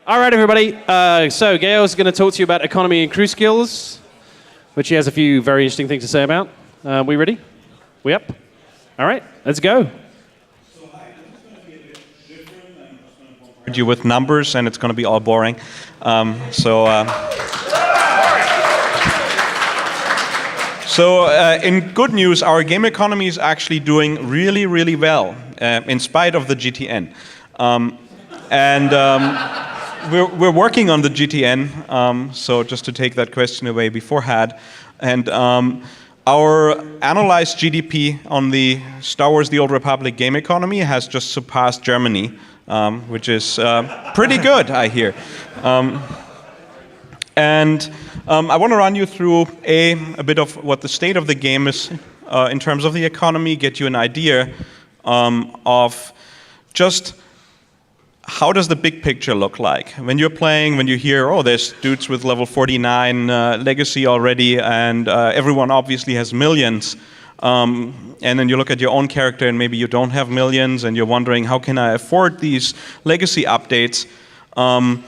All right, everybody. So Gail's going to talk to you about economy and crew skills, which he has a few very interesting things to say about. We ready? We up? All right, let's go. So hi, this is going to be a bit different. I'm just going to bombard you with numbers, and it's going to be all boring. In good news, our game economy is actually doing really, really well, in spite of the GTN. We're working on the GTN, so just to take that question away beforehand. And our analyzed GDP on the Star Wars The Old Republic game economy has just surpassed Germany, which is pretty good, I hear. I want to run you through a bit of what the state of the game is in terms of the economy, get you an idea of just how does the big picture look like? When you're playing, when you hear, oh, there's dudes with level 49 legacy already, and everyone obviously has millions, and then you look at your own character and maybe you don't have millions, and you're wondering, how can I afford these legacy updates? Well,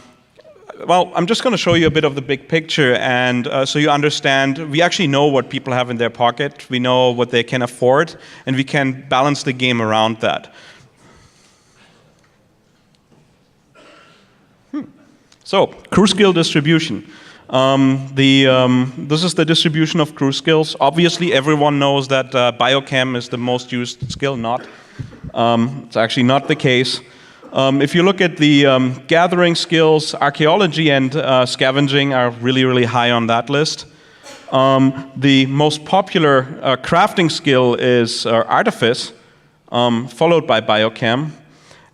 I'm just going to show you a bit of the big picture, and so you understand, we actually know what people have in their pocket, we know what they can afford, and we can balance the game around that. So, crew skill distribution. This is the distribution of crew skills. Obviously, everyone knows that biochem is the most used skill. Not. It's actually not the case. If you look at the gathering skills, archaeology and scavenging are really, really high on that list. The most popular crafting skill is artifice, followed by biochem.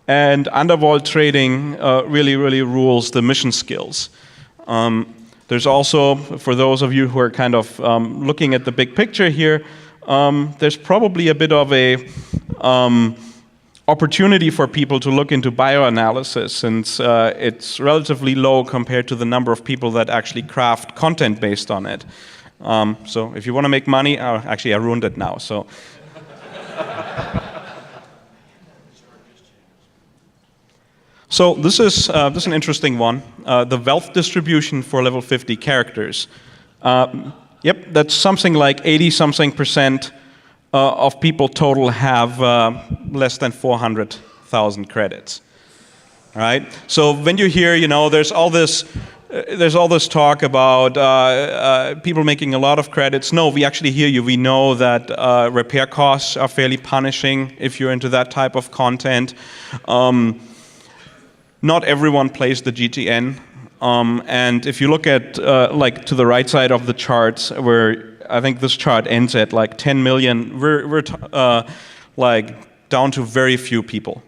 And underworld trading really, really rules the mission skills. There's also, for those of you who are kind of looking at the big picture here, there's probably a bit of a opportunity for people to look into bioanalysis, since it's relatively low compared to the number of people that actually craft content based on it. So if you want to make money, actually I ruined it now. So. So this is an interesting one, the wealth distribution for level 50 characters. Yep, that's something like 80-something% of people total have less than 400,000 credits. All right. So when you hear, there's all this talk about people making a lot of credits. No, we actually hear you. We know that repair costs are fairly punishing if you're into that type of content. Not everyone plays the GTN, and if you look at like to the right side of the charts, where I think this chart ends at like 10 million, we're like down to very few people.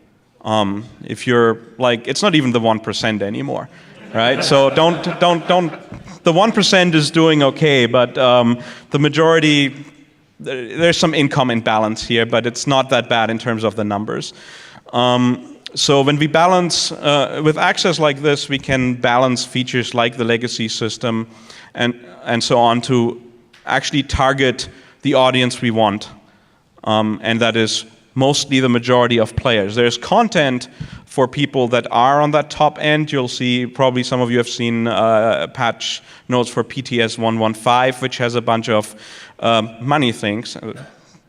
If you're like, it's not even the 1% anymore, right? So don't. The 1% is doing okay, but the majority, there's some income imbalance here, but it's not that bad in terms of the numbers. So when we balance, with access like this, we can balance features like the legacy system and so on to actually target the audience we want. And that is mostly the majority of players. There's content for people that are on that top end. You'll see, probably some of you have seen patch notes for PTS 115, which has a bunch of money things.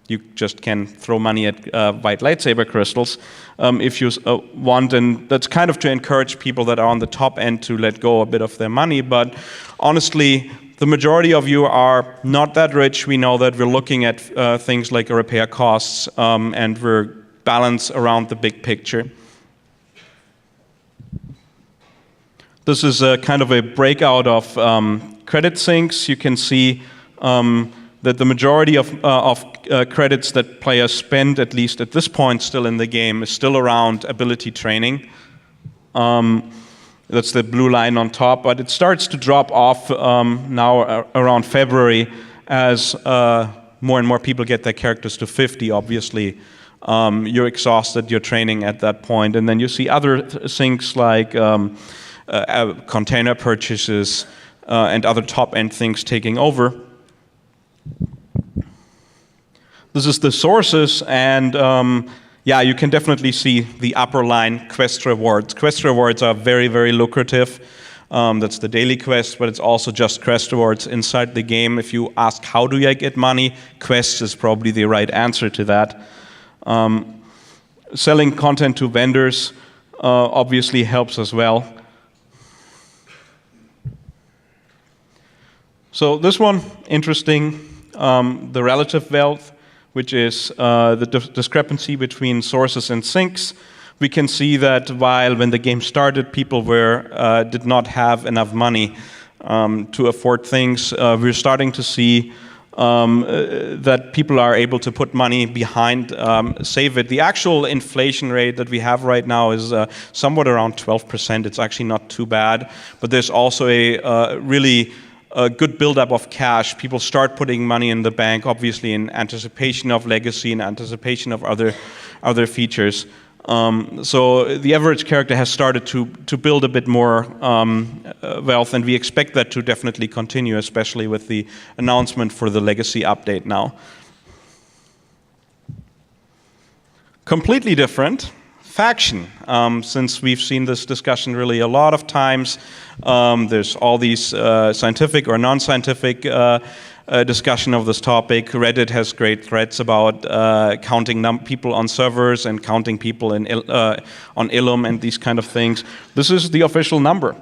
You just can throw money at white lightsaber crystals if you want, and that's kind of to encourage people that are on the top end to let go a bit of their money. But honestly, the majority of you are not that rich. We know that we're looking at things like repair costs, and we're balanced around the big picture. This is a kind of a breakout of credit sinks. You can see that the majority of credits that players spend, at least at this point still in the game, is still around ability training. That's the blue line on top, but it starts to drop off now around February as more and more people get their characters to 50, obviously. You're exhausted, you're training at that point, and then you see other things like container purchases and other top-end things taking over. This is the sources, and yeah, you can definitely see the upper line, quest rewards. Quest rewards are very, very lucrative. That's the daily quest, but it's also just quest rewards inside the game. If you ask how do I get money, quests is probably the right answer to that. Selling content to vendors obviously helps as well. So this one, interesting, the relative wealth, which is the discrepancy between sources and sinks. We can see that while when the game started, people did not have enough money to afford things, we're starting to see that people are able to put money behind, save it. The actual inflation rate that we have right now is somewhat around 12%. It's actually not too bad, but there's also a really good buildup of cash. People start putting money in the bank, obviously in anticipation of legacy, in anticipation of other features. So the average character has started to build a bit more wealth, and we expect that to definitely continue, especially with the announcement for the legacy update now. Completely different. Faction. Since we've seen this discussion really a lot of times, there's all these scientific or non-scientific discussion of this topic. Reddit has great threads about counting people on servers and counting people on Illum and these kind of things. This is the official number.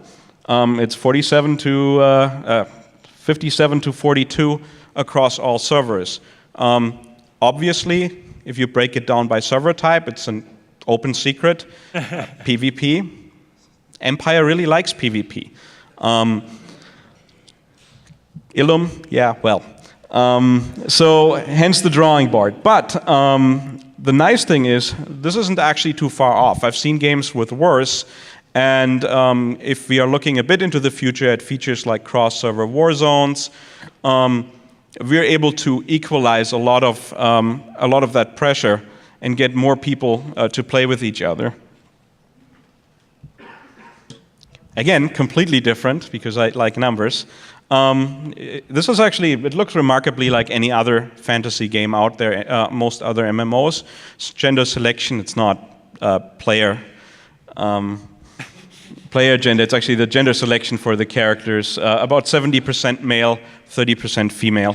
It's 57 to 42 across all servers. Obviously, if you break it down by server type, it's an open secret. PvP. Empire really likes PvP. Illum, yeah, well. So hence the drawing board. But the nice thing is, this isn't actually too far off. I've seen games with worse, and if we are looking a bit into the future at features like cross-server war zones, we're able to equalize a lot of that pressure and get more people to play with each other. Again, completely different, because I like numbers. This is actually, it looks remarkably like any other fantasy game out there, most other MMOs. It's gender selection, it's not player gender, it's actually the gender selection for the characters. About 70% male, 30% female.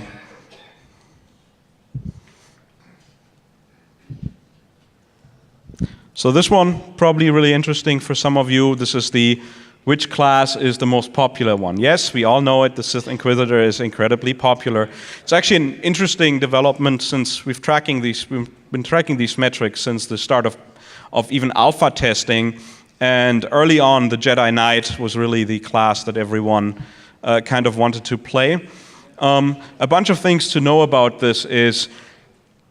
So this one, probably really interesting for some of you. This is which class is the most popular one? Yes, we all know it. The Sith Inquisitor is incredibly popular. It's actually an interesting development since we've been tracking these metrics since the start of even alpha testing. And early on, the Jedi Knight was really the class that everyone kind of wanted to play. A bunch of things to know about this is,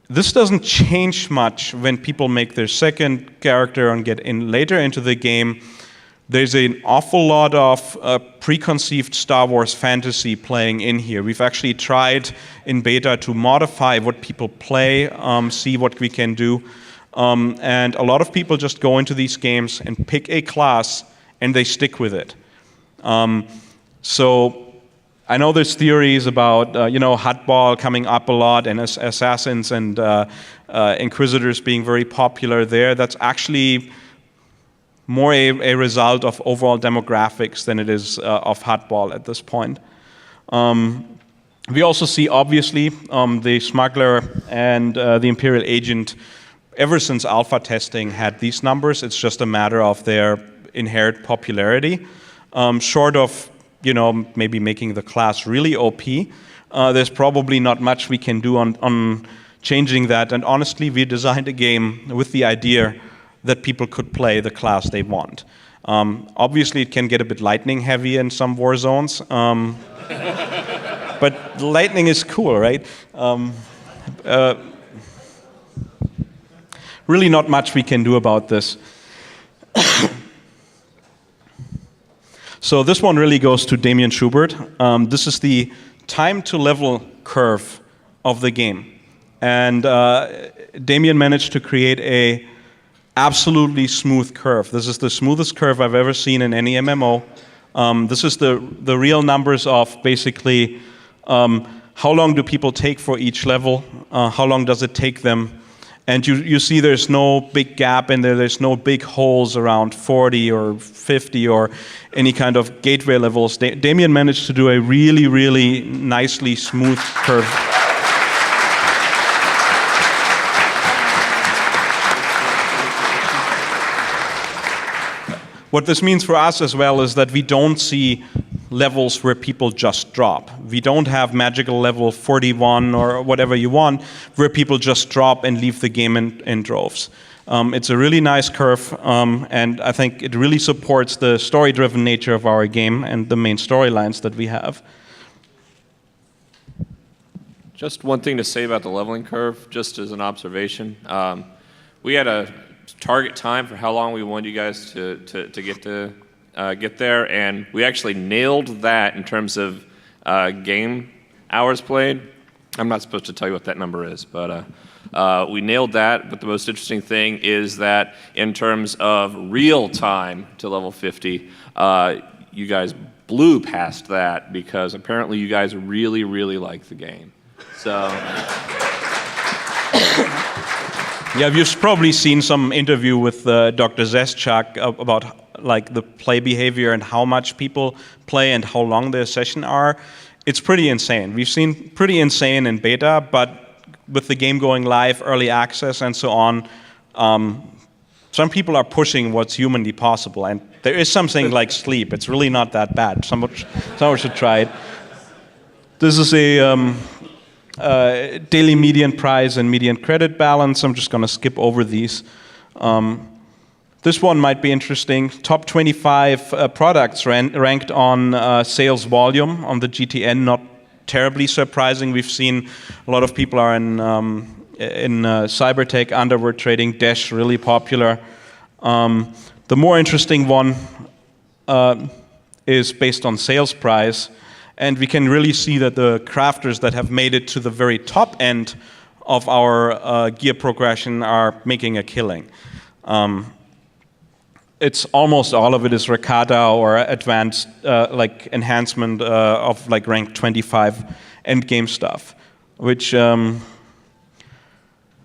this doesn't change much when people make their second character and get in later into the game. There's an awful lot of preconceived Star Wars fantasy playing in here. We've actually tried in beta to modify what people play, see what we can do. And a lot of people just go into these games and pick a class and they stick with it. So I know there's theories about Hutball coming up a lot and assassins and inquisitors being very popular there. That's actually more a result of overall demographics than it is of Hutball at this point. We also see, obviously, the Smuggler and the Imperial Agent, ever since alpha testing, had these numbers. It's just a matter of their inherent popularity. Short of maybe making the class really OP, there's probably not much we can do on changing that. And honestly, we designed a game with the idea that people could play the class they want. Obviously, it can get a bit lightning heavy in some war zones, but lightning is cool, right? Really not much we can do about this. So this one really goes to Damian Schubert. This is the time to level curve of the game. And Damian managed to create a absolutely smooth curve. This is the smoothest curve I've ever seen in any MMO. This is the real numbers of basically how long do people take for each level, how long does it take them, And you see there's no big gap in there, there's no big holes around 40 or 50 or any kind of gateway levels. Damien managed to do a really, really nicely smooth curve. What this means for us as well is that we don't see levels where people just drop. We don't have magical level 41 or whatever you want, where people just drop and leave the game in droves. It's a really nice curve, and I think it really supports the story-driven nature of our game and the main storylines that we have. Just one thing to say about the leveling curve, just as an observation. We had a target time for how long we wanted you guys to get there, and we actually nailed that in terms of game hours played. I'm not supposed to tell you what that number is, but we nailed that. But the most interesting thing is that in terms of real time to level 50, you guys blew past that because apparently you guys really, really like the game. So. Yeah, you've probably seen some interview with Dr. Zeschak about like the play behavior and how much people play and how long their session are. It's pretty insane. We've seen pretty insane in beta, but with the game going live, early access, and so on, some people are pushing what's humanly possible. And there is something like sleep. It's really not that bad. Someone should try it. This is a daily median price and median credit balance. I'm just going to skip over these. This one might be interesting. Top 25 products ranked on sales volume on the GTN. Not terribly surprising. We've seen a lot of people are in cybertech, underworld trading, Dash really popular. The more interesting one is based on sales price. And we can really see that the crafters that have made it to the very top end of our gear progression are making a killing. It's almost all of it is Rakata or advanced like enhancement of like rank 25 endgame stuff, which we're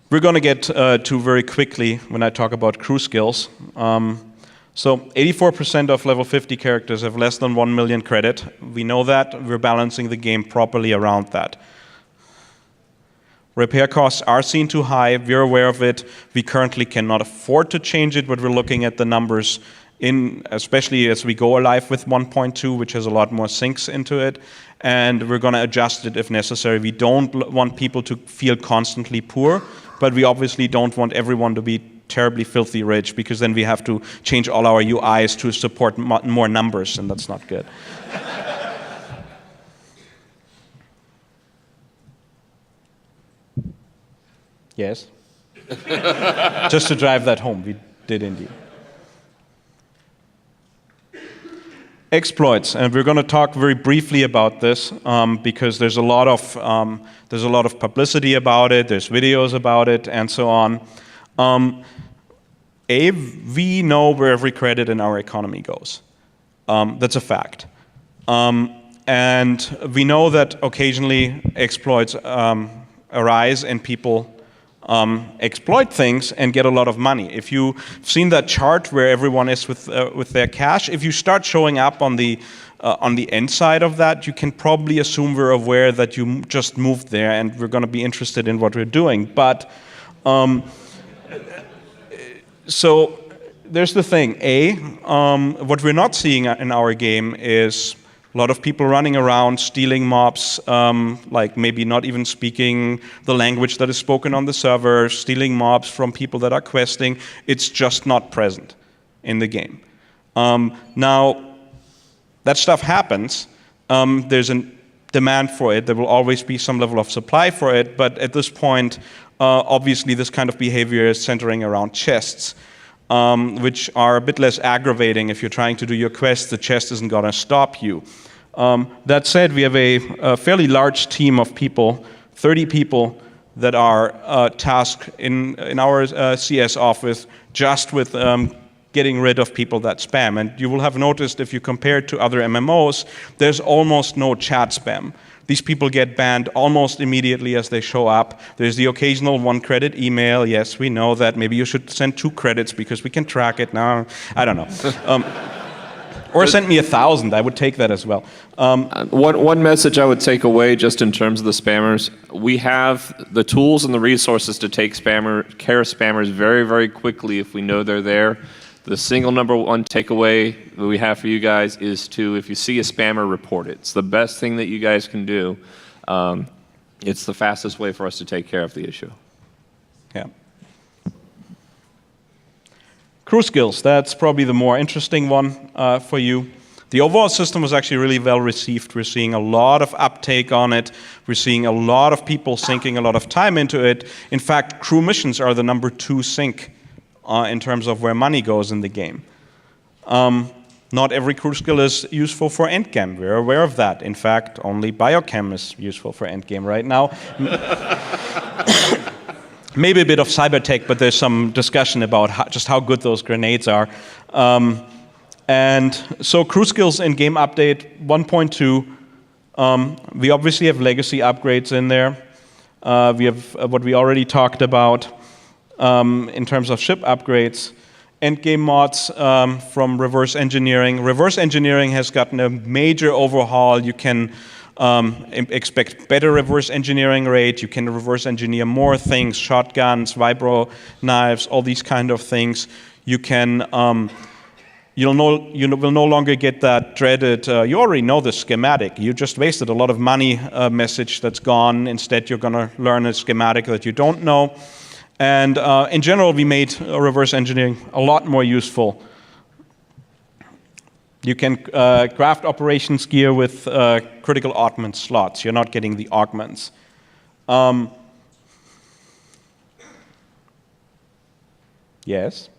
going to get to very quickly when I talk about crew skills. So 84% of level 50 characters have less than 1 million credit. We know that. We're balancing the game properly around that. Repair costs are seen too high. We're aware of it. We currently cannot afford to change it, but we're looking at the numbers, especially as we go live with 1.2, which has a lot more sinks into it. And we're going to adjust it if necessary. We don't want people to feel constantly poor, but we obviously don't want everyone to be terribly filthy rich, because then we have to change all our UIs to support more numbers, and that's not good. Yes? Just to drive that home, we did indeed. Exploits, and we're going to talk very briefly about this because there's a lot of publicity about it, there's videos about it, and so on. We know where every credit in our economy goes. That's a fact. And we know that occasionally exploits arise and people exploit things and get a lot of money. If you've seen that chart where everyone is with their cash, if you start showing up on the end side of that, you can probably assume we're aware that you just moved there and we're going to be interested in what we're doing. But so there's the thing. What we're not seeing in our game is a lot of people running around stealing mobs, like maybe not even speaking the language that is spoken on the server, stealing mobs from people that are questing. It's just not present in the game. Now, that stuff happens. There's a demand for it. There will always be some level of supply for it, but at this point, obviously this kind of behavior is centering around chests, which are a bit less aggravating. If you're trying to do your quest, the chest isn't going to stop you. That said, we have a fairly large team of people, 30 people, that are tasked in our CS office just with getting rid of people that spam. And you will have noticed if you compare it to other MMOs, there's almost no chat spam. These people get banned almost immediately as they show up. There's the occasional 1-credit email. Yes, we know that. Maybe you should send 2 credits because we can track it now. I don't know. Or send me 1,000. I would take that as well. One message I would take away just in terms of the spammers, we have the tools and the resources to take care of spammers very, very quickly if we know they're there. The single number one takeaway that we have for you guys is to, if you see a spammer, report it. It's the best thing that you guys can do. It's the fastest way for us to take care of the issue. Yeah. Crew skills, that's probably the more interesting one for you. The overall system was actually really well received. We're seeing a lot of uptake on it. We're seeing a lot of people sinking a lot of time into it. In fact, crew missions are the number 2 sink in terms of where money goes in the game. Not every crew skill is useful for endgame. We're aware of that. In fact, only biochem is useful for endgame right now. Maybe a bit of cyber tech, but there's some discussion about just how good those grenades are. And so crew skills in game update 1.2. We obviously have legacy upgrades in there. We have what we already talked about in terms of ship upgrades. Endgame mods from reverse engineering. Reverse engineering has gotten a major overhaul. You can expect better reverse engineering rate. You can reverse engineer more things, shotguns, vibro knives, all these kind of things. You can, you will no longer get that dreaded, you already know the schematic. You just wasted a lot of money message that's gone. Instead, you're going to learn a schematic that you don't know. And in general, we made reverse engineering a lot more useful. You can craft operations gear with critical augment slots. You're not getting the augments. Yes.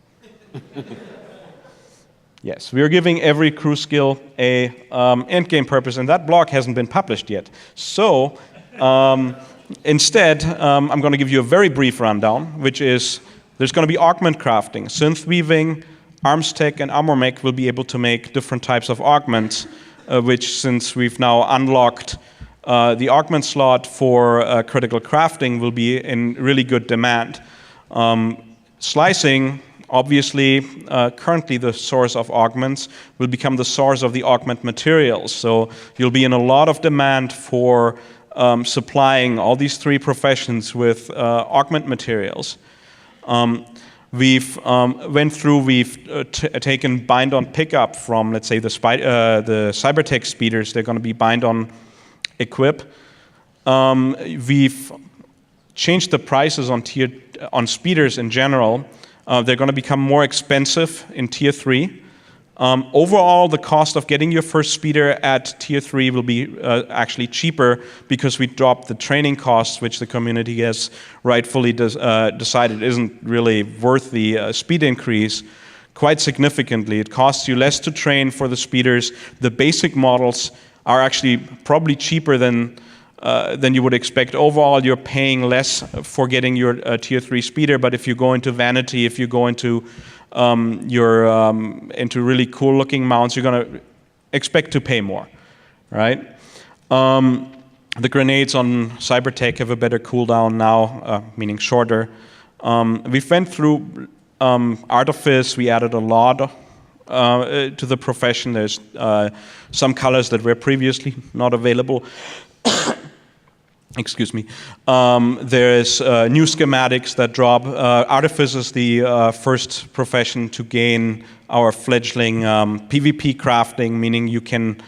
Yes, we are giving every crew skill a endgame purpose, and that blog hasn't been published yet. So instead, I'm going to give you a very brief rundown, which is there's going to be augment crafting, synth weaving. ArmsTech and ArmorMech will be able to make different types of augments, which since we've now unlocked the augment slot for critical crafting will be in really good demand. Slicing, obviously, currently the source of augments will become the source of the augment materials. So you'll be in a lot of demand for supplying all these 3 professions with augment materials. We've taken bind-on pickup from, let's say, the Cybertech speeders. They're going to be bind-on equip. We've changed the prices on speeders in general. They're going to become more expensive in Tier 3. Overall, the cost of getting your first speeder at Tier 3 will be actually cheaper because we dropped the training costs, which the community has rightfully decided isn't really worth the speed increase, quite significantly. It costs you less to train for the speeders. The basic models are actually probably cheaper than you would expect. Overall, you're paying less for getting your Tier 3 speeder, but if you go into vanity, if you go into into really cool-looking mounts, you're going to expect to pay more, right? The grenades on Cybertech have a better cooldown now, meaning shorter. We went through Artifice. We added a lot to the profession. There's some colors that were previously not available. Excuse me. There's new schematics that drop. Artifice is the first profession to gain our fledgling PvP crafting, meaning you can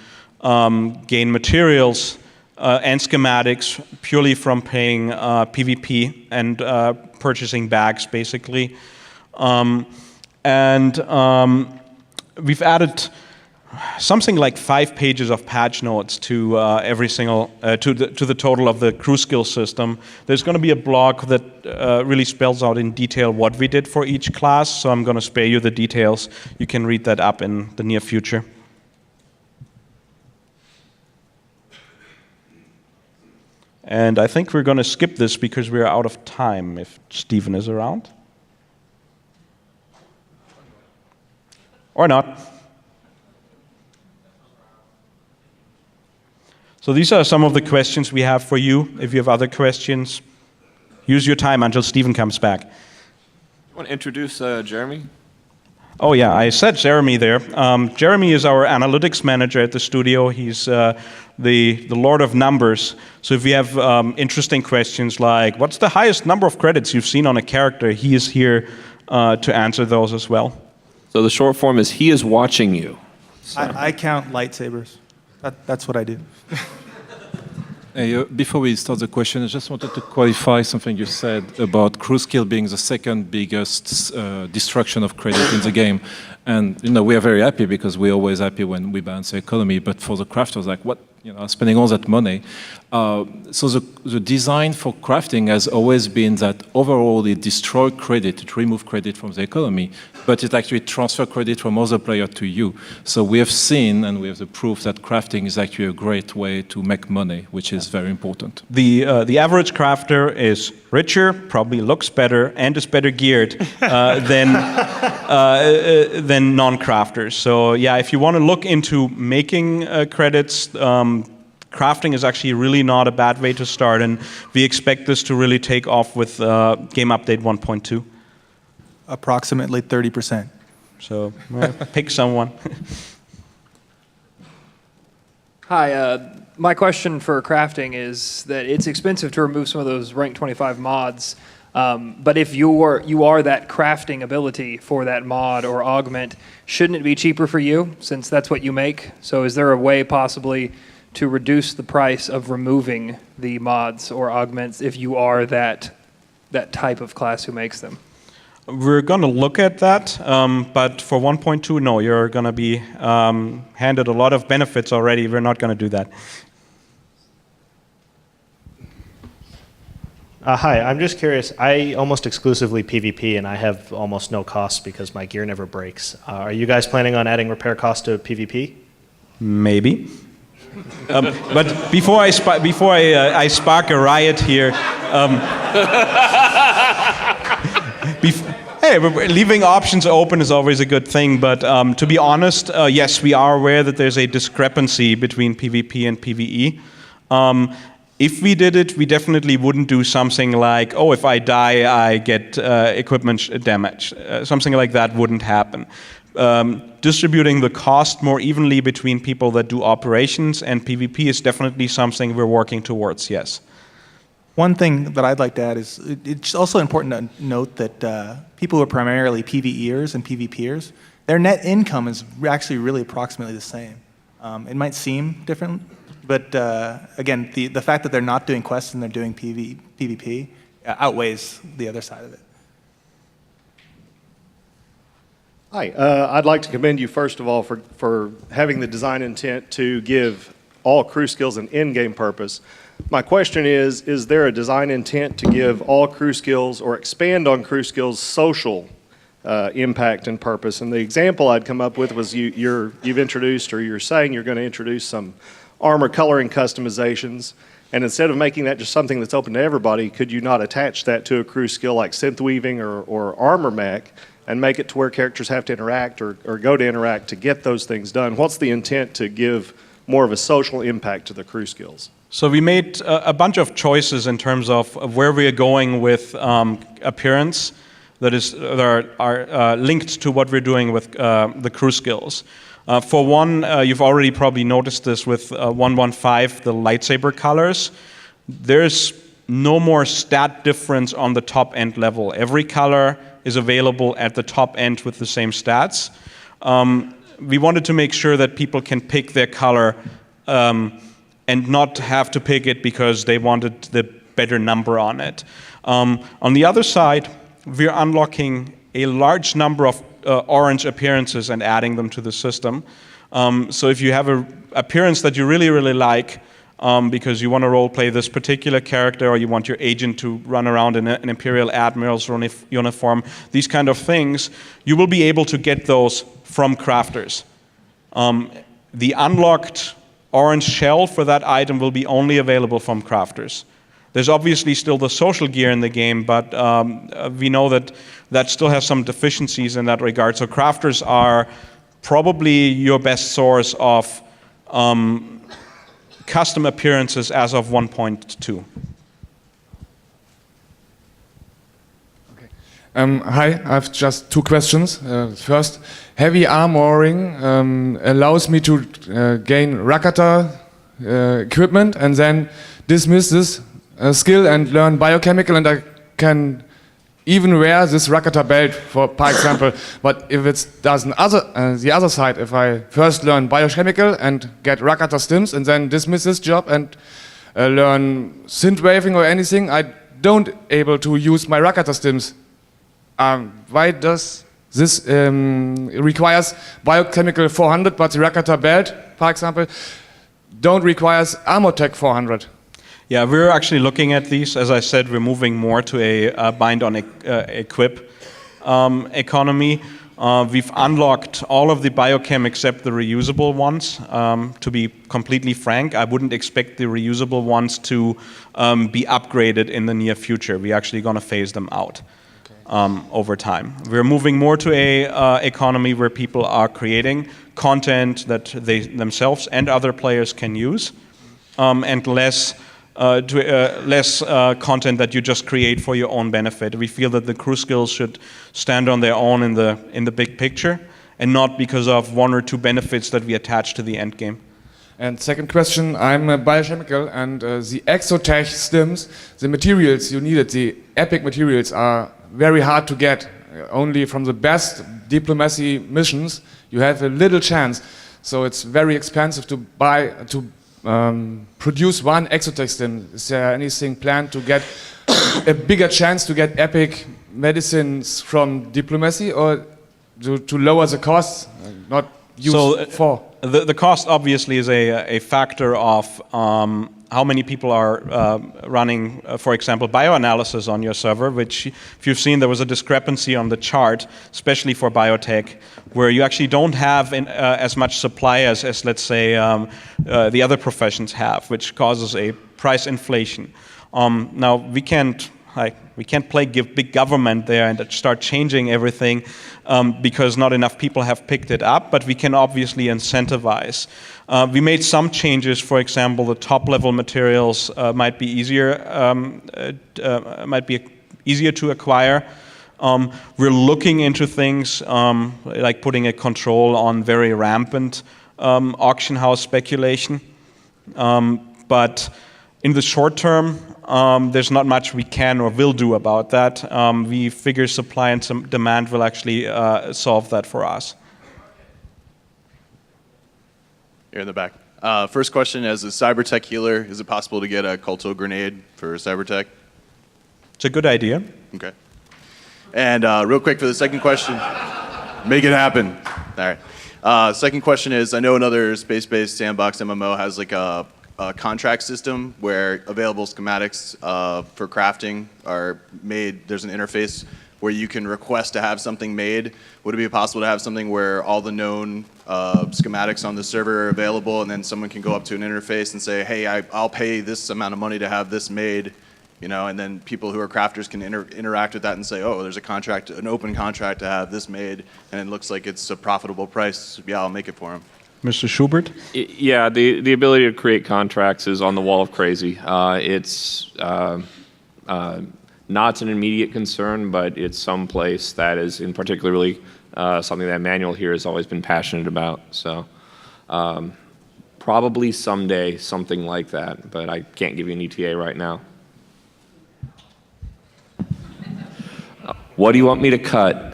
gain materials and schematics purely from playing PvP and purchasing bags, basically. We've added something like 5 pages of patch notes to every single to the total of the crew skill system. There's going to be a blog that really spells out in detail what we did for each class, so I'm going to spare you the details. You can read that up in the near future. And I think we're going to skip this because we're out of time if Stephen is around. Or not. So these are some of the questions we have for you. If you have other questions, use your time until Stephen comes back. You want to introduce Jeremy? Oh yeah, I said Jeremy there. Jeremy is our analytics manager at the studio. He's the Lord of Numbers. So if you have interesting questions like, what's the highest number of credits you've seen on a character, he is here to answer those as well. So the short form is he is watching you. So. I count lightsabers. That's what I do. Hey, before we start the question, I just wanted to qualify something you said about crew skill being the second biggest destruction of credit in the game. And we are very happy because we're always happy when we balance the economy. But for the crafters, like what, spending all that money. So the design for crafting has always been that overall it destroys credit, it removes credit from the economy, but it actually transfers credit from other players to you. So we have seen and we have the proof that crafting is actually a great way to make money, which is very important. The average crafter is richer, probably looks better, and is better geared than non-crafters. So yeah, if you want to look into making credits, crafting is actually really not a bad way to start, and we expect this to really take off with Game Update 1.2. Approximately 30%. So pick someone. Hi, my question for crafting is that it's expensive to remove some of those rank 25 mods, but if you are that crafting ability for that mod or augment, shouldn't it be cheaper for you since that's what you make? So is there a way possibly to reduce the price of removing the mods or augments if you are that type of class who makes them? We're going to look at that, but for 1.2, no, you're going to be handed a lot of benefits already. We're not going to do that. Hi, I'm just curious. I almost exclusively PvP, and I have almost no costs because my gear never breaks. Are you guys planning on adding repair costs to PvP? Maybe. But before I spark a riot here, hey, leaving options open is always a good thing. But to be honest, yes, we are aware that there's a discrepancy between PvP and PvE. If we did it, we definitely wouldn't do something like, oh, if I die, I get equipment damage. Something like that wouldn't happen. Distributing the cost more evenly between people that do operations and PvP is definitely something we're working towards, yes. One thing that I'd like to add is it's also important to note that people who are primarily PvEers and PvPers, their net income is actually really approximately the same. It might seem different, but again, the fact that they're not doing quests and they're doing PvP outweighs the other side of it. Hi, I'd like to commend you first of all for having the design intent to give all crew skills an in-game purpose. My question is there a design intent to give all crew skills or expand on crew skills social impact and purpose? And the example I'd come up with was you've introduced, or you're saying you're going to introduce some armor coloring customizations, and instead of making that just something that's open to everybody, could you not attach that to a crew skill like synth weaving or armor mech, and make it to where characters have to interact or go to interact to get those things done? What's the intent to give more of a social impact to the crew skills? So we made a bunch of choices in terms of where we are going with appearance that are linked to what we're doing with the crew skills. For one, you've already probably noticed this with 1.15, the lightsaber colors. There's no more stat difference on the top end level. Every color is available at the top end with the same stats. We wanted to make sure that people can pick their color and not have to pick it because they wanted the better number on it. On the other side, we're unlocking a large number of orange appearances and adding them to the system. So if you have an appearance that you really, really like, because you want to role-play this particular character, or you want your agent to run around in an Imperial Admiral's uniform, these kind of things, you will be able to get those from crafters. The unlocked orange shell for that item will be only available from crafters. There's obviously still the social gear in the game, but we know that still has some deficiencies in that regard. So crafters are probably your best source of custom appearances as of 1.2. Hi, I have just two questions. First, heavy armoring allows me to gain Rakata equipment and then dismiss this skill and learn biochemical, and I can even wear this Rakata belt, for example. But if it does the other side, if I first learn biochemical and get Rakata stims and then dismiss this job and learn synthwaving or anything, I don't able to use my Rakata stims. Why does this requires biochemical 400, but the Rakata belt, for example, don't requires Armortech 400? Yeah, we're actually looking at these. As I said, we're moving more to a bind-on-equip economy. We've unlocked all of the biochem except the reusable ones. To be completely frank, I wouldn't expect the reusable ones to be upgraded in the near future. We're actually going to phase them out. Over time. We're moving more to a economy where people are creating content that they themselves and other players can use, and less content that you just create for your own benefit. We feel that the crew skills should stand on their own in the big picture, and not because of one or two benefits that we attach to the end game. And second question, I'm a biochemical, and the exotech stims, the materials you needed, the epic materials, are very hard to get. Only from the best diplomacy missions you have a little chance. So it's very expensive to produce one exotech stim. Is there anything planned to get a bigger chance to get epic medicines from diplomacy, or to lower the costs, not use four? The cost obviously is a factor of how many people are running, for example, bioanalysis on your server, which, if you've seen, there was a discrepancy on the chart, especially for biotech, where you actually don't have as much supply as let's say, the other professions have, which causes a price inflation. Now, we can't play big government there and start changing everything because not enough people have picked it up, but we can obviously incentivize. We made some changes. For example, the top-level materials might be easier to acquire. We're looking into things like putting a control on very rampant auction house speculation. But in the short term, there's not much we can or will do about that. We figure supply and some demand will actually solve that for us. Here in the back. First question, as a cybertech healer, is it possible to get a Colto grenade for cybertech? It's a good idea. Okay. And real quick for the second question, make it happen. All right. Second question is, I know another space-based sandbox MMO has like a contract system where available schematics for crafting are made. There's an interface where you can request to have something made. Would it be possible to have something where all the known schematics on the server are available, and then someone can go up to an interface and say, hey, I'll pay this amount of money to have this made, you know, and then people who are crafters can interact with that and say, oh, there's a contract, an open contract to have this made, and it looks like it's a profitable price. Yeah, I'll make it for them. Mr. Schubert? Yeah, the ability to create contracts is on the wall of crazy. It's not an immediate concern, but it's someplace that is in particularly something that Manuel here has always been passionate about. So probably someday something like that, but I can't give you an ETA right now. What do you want me to cut?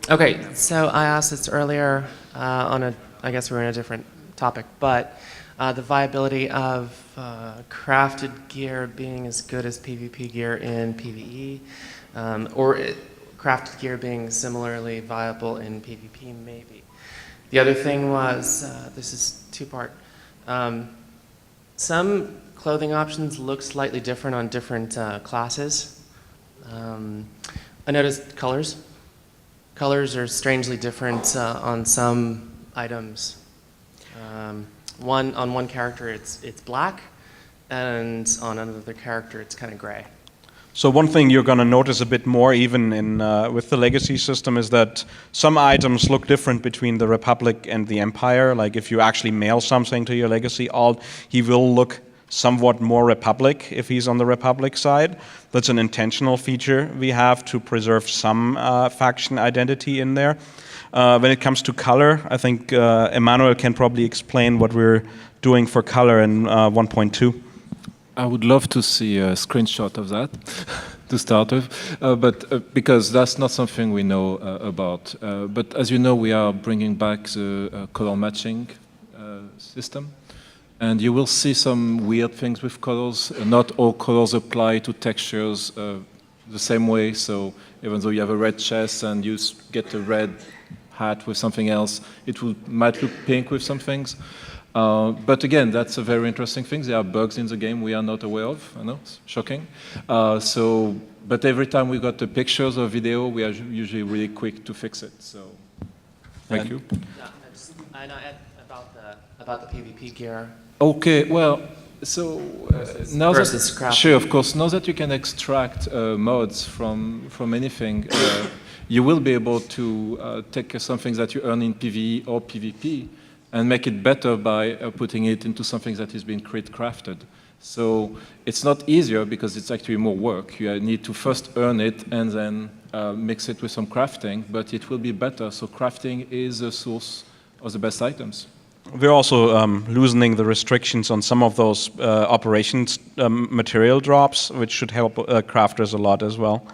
Okay, so I asked this earlier I guess we're in a different topic, but the viability of crafted gear being as good as PvP gear in PvE, or crafted gear being similarly viable in PvP, maybe. The other thing was, this is two-part, some clothing options look slightly different on different classes. I noticed colors. Colors are strangely different on some items. On one character it's black, and on another character it's kind of gray. So one thing you're going to notice a bit more even in with the legacy system is that some items look different between the Republic and the Empire. Like if you actually mail something to your legacy alt, he will look somewhat more Republic if he's on the Republic side. That's an intentional feature we have to preserve some faction identity in there. When it comes to color, I think Emmanuel can probably explain what we're doing for color in 1.2. I would love to see a screenshot of that to start with, but because that's not something we know about. But as you know, we are bringing back the color matching system. And you will see some weird things with colors. Not all colors apply to textures the same way. So even though you have a red chest and you get a red hat with something else, it might look pink with some things. But again, that's a very interesting thing. There are bugs in the game we are not aware of. I know, it's shocking. But every time we got the pictures or video, we are usually really quick to fix it. So, thank you. I know about the PvP gear. Okay, well, so now versus that, crafting. sure, of course, now that you can extract mods from anything, you will be able to take something that you earn in PvE or PvP and make it better by putting it into something that is being crafted. So it's not easier because it's actually more work. You need to first earn it and then mix it with some crafting, but it will be better. So crafting is a source of the best items. We're also loosening the restrictions on some of those operations material drops, which should help crafters a lot as well.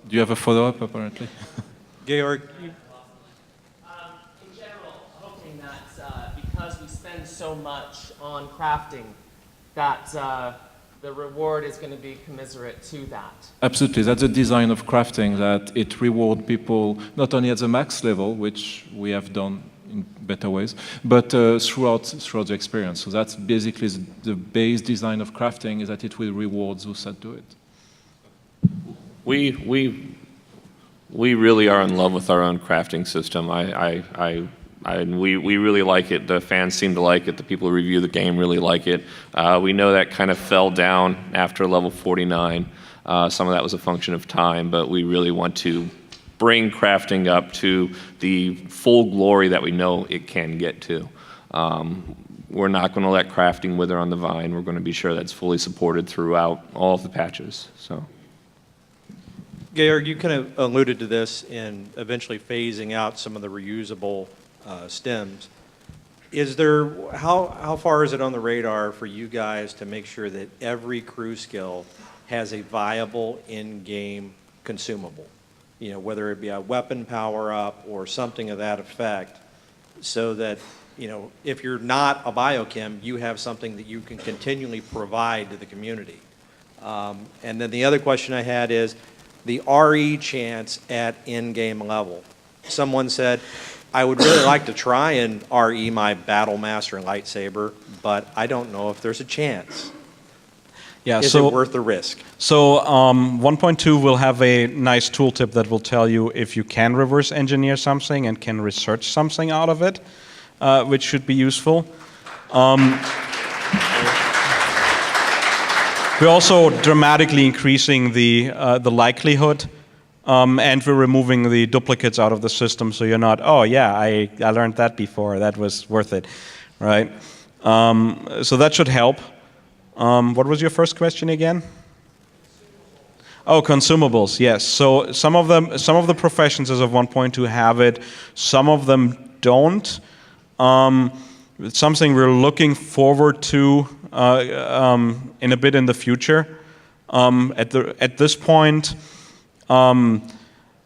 Do you have a follow-up, apparently? Georg? In general, hoping that because we spend so much on crafting, that the reward is going to be commensurate to that. Absolutely, that's the design of crafting, that it rewards people not only at the max level, which we have done in better ways, but throughout the experience. So that's basically the base design of crafting, is that it will reward those that do it. We really are in love with our own crafting system. We really like it. The fans seem to like it. The people who review the game really like it. We know that kind of fell down after level 49. Some of that was a function of time, but we really want to bring crafting up to the full glory that we know it can get to. We're not going to let crafting wither on the vine. We're going to be sure that's fully supported throughout all of the patches. So. Georg, you kind of alluded to this in eventually phasing out some of the reusable stems. Is there, how far is it on the radar for you guys to make sure that every crew skill has a viable in-game consumable? You know, whether it be a weapon power-up or something of that effect, so that, you know, if you're not a biochem, you have something that you can continually provide to the community. And then the other question I had is the RE chance at in-game level. Someone said, I would really like to try and RE my Battle Master and lightsaber, but I don't know if there's a chance. Yeah, Is it worth the risk? So 1.2 will have a nice tooltip that will tell you if you can reverse engineer something and can research something out of it, which should be useful. We're also dramatically increasing the likelihood, and we're removing the duplicates out of the system, so you're not, oh yeah, I learned that before, that was worth it, right? So that should help. What was your first question again? Oh, consumables, yes. So some of the professions as of 1.2 have it, some of them don't. It's something we're looking forward to in a bit in the future. At this point,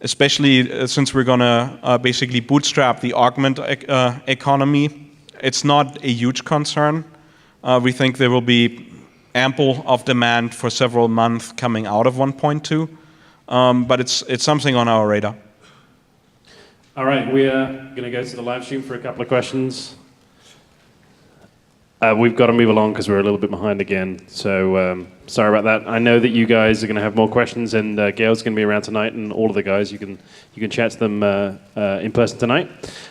especially since we're going to basically bootstrap the augment economy, it's not a huge concern. We think there will be ample of demand for several months coming out of 1.2, but it's something on our radar. All right, we are going to go to the live stream for a couple of questions. We've got to move along because we're a little bit behind again, so sorry about that. I know that you guys are going to have more questions, and Gail's going to be around tonight, and all of the guys, you can chat to them in person tonight.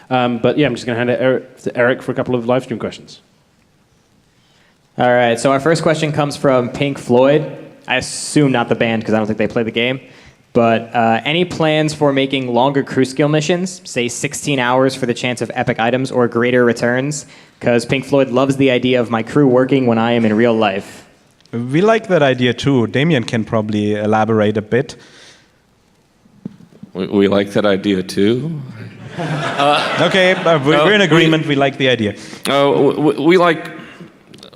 But yeah, I'm just going to hand it to Eric for a couple of live stream questions. All right, so our first question comes from Pink Floyd. I assume not the band because I don't think they play the game. But any plans for making longer crew skill missions, say 16 hours for the chance of epic items or greater returns? Because Pink Floyd loves the idea of my crew working when I am in real life. We like that idea too. Damien can probably elaborate a bit. We like that idea too. Okay, we're in agreement. We like the idea.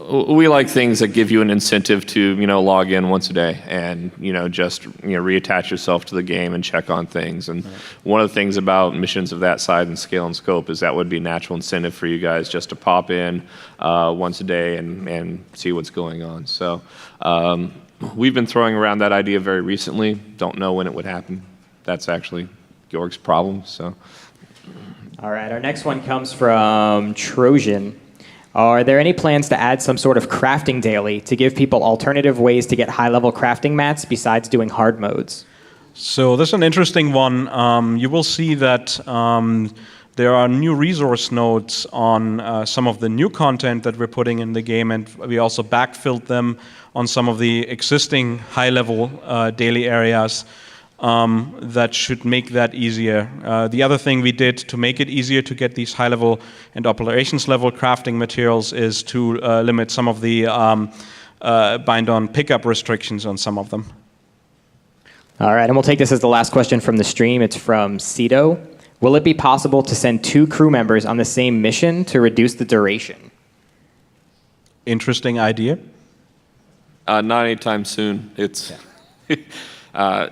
We like things that give you an incentive to, log in once a day and, just, reattach yourself to the game and check on things. And one of the things about missions of that size and scale and scope is that would be a natural incentive for you guys just to pop in once a day and see what's going on. So we've been throwing around that idea very recently. Don't know when it would happen. That's actually Georg's problem, so. All right, our next one comes from Trojan. Are there any plans to add some sort of crafting daily to give people alternative ways to get high-level crafting mats besides doing hard modes? So this is an interesting one. You will see that there are new resource nodes on some of the new content that we're putting in the game, and we also backfilled them on some of the existing high-level daily areas. That should make that easier. The other thing we did to make it easier to get these high-level and operations level crafting materials is to limit some of the bind-on pickup restrictions on some of them. All right, and we'll take this as the last question from the stream. It's from Cito. Will it be possible to send 2 crew members on the same mission to reduce the duration? Interesting idea. Not anytime soon. It's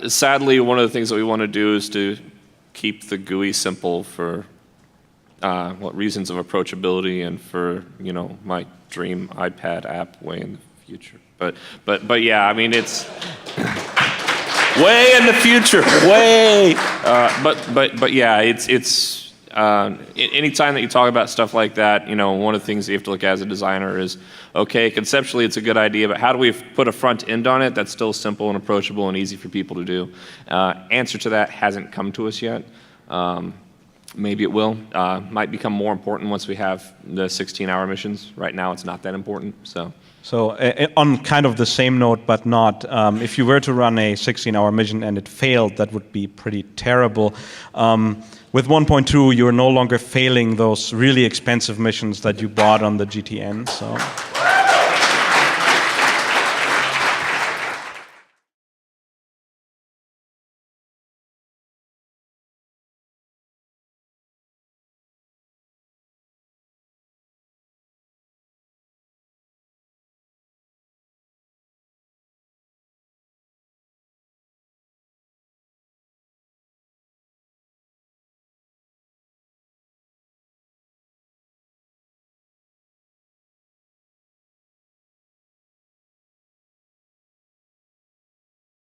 sadly, one of the things that we want to do is to keep the GUI simple for reasons of approachability and for my dream iPad app way in the future. But yeah, I mean it's way in the future, way. But yeah, it's anytime that you talk about stuff like that, one of the things that you have to look at as a designer is, okay, conceptually it's a good idea, but how do we put a front end on it that's still simple and approachable and easy for people to do? Answer to that hasn't come to us yet. Maybe it will. Might become more important once we have the 16-hour missions. Right now it's not that important, so. So on kind of the same note, but not, if you were to run a 16-hour mission and it failed, that would be pretty terrible. With 1.2, you're no longer failing those really expensive missions that you bought on the GTN. So.